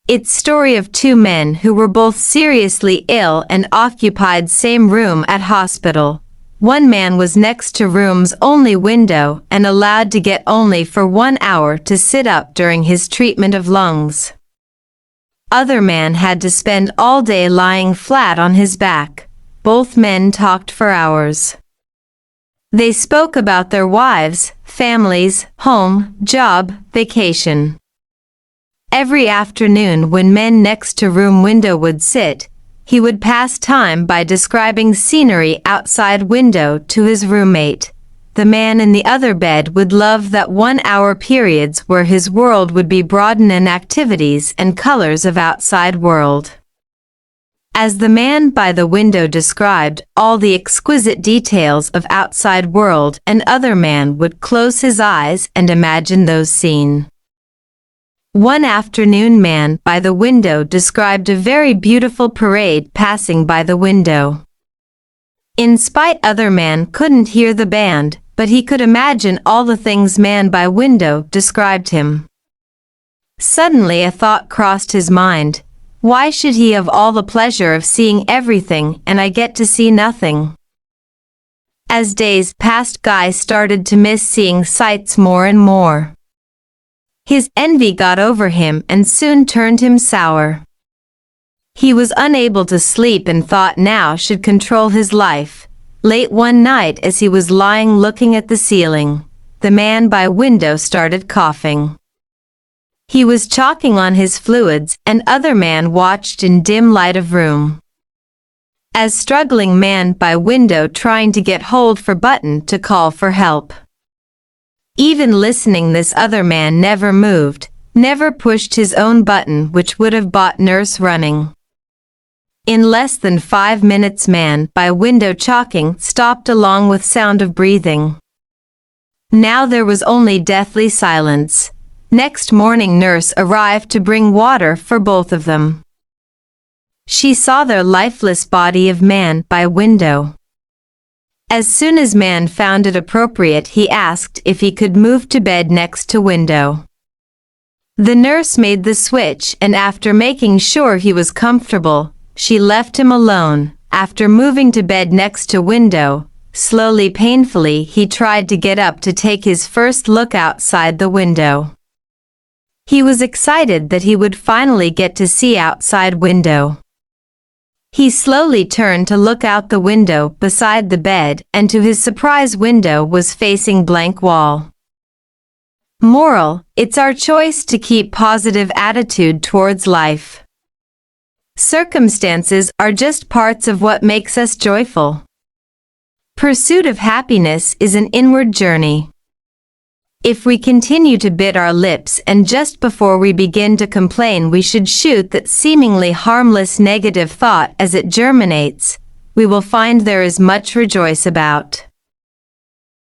It's story of two men who were both seriously ill and occupied same room at hospital. One man was next to room's only window and allowed to get only for 1 hour to sit up during his treatment of lungs. Other man had to spend all day lying flat on his back. Both men talked for hours. They spoke about their wives, families, home, job, vacation. Every afternoon when men next to room window would sit, he would pass time by describing scenery outside window to his roommate. The man in the other bed would love that 1 hour periods where his world would be broadened in activities and colors of outside world. As the man by the window described all the exquisite details of outside world, and other man would close his eyes and imagine those scenes. One afternoon man by the window described a very beautiful parade passing by the window. In spite other man couldn't hear the band, but he could imagine all the things man by window described him. Suddenly a thought crossed his mind. Why should he have all the pleasure of seeing everything and I get to see nothing? As days passed, Guy started to miss seeing sights more and more. His envy got over him and soon turned him sour. He was unable to sleep and thought now should control his life. Late one night as he was lying looking at the ceiling, the man by window started coughing. He was choking on his fluids and other man watched in dim light of room. As struggling man by window trying to get hold for button to call for help. Even listening this other man never moved, never pushed his own button which would have bought nurse running. In less than 5 minutes man by window choking stopped along with sound of breathing. Now there was only deathly silence. Next morning nurse arrived to bring water for both of them. She saw their lifeless body of man by window. As soon as man found it appropriate, he asked if he could move to bed next to window. The nurse made the switch and after making sure he was comfortable, she left him alone. After moving to bed next to window, slowly painfully he tried to get up to take his first look outside the window. He was excited that he would finally get to see outside window. He slowly turned to look out the window beside the bed and to his surprise window was facing blank wall. Moral: it's our choice to keep positive attitude towards life. Circumstances are just parts of what makes us joyful. Pursuit of happiness is an inward journey. If we continue to bit our lips and just before we begin to complain we should shoot that seemingly harmless negative thought as it germinates, we will find there is much rejoice about.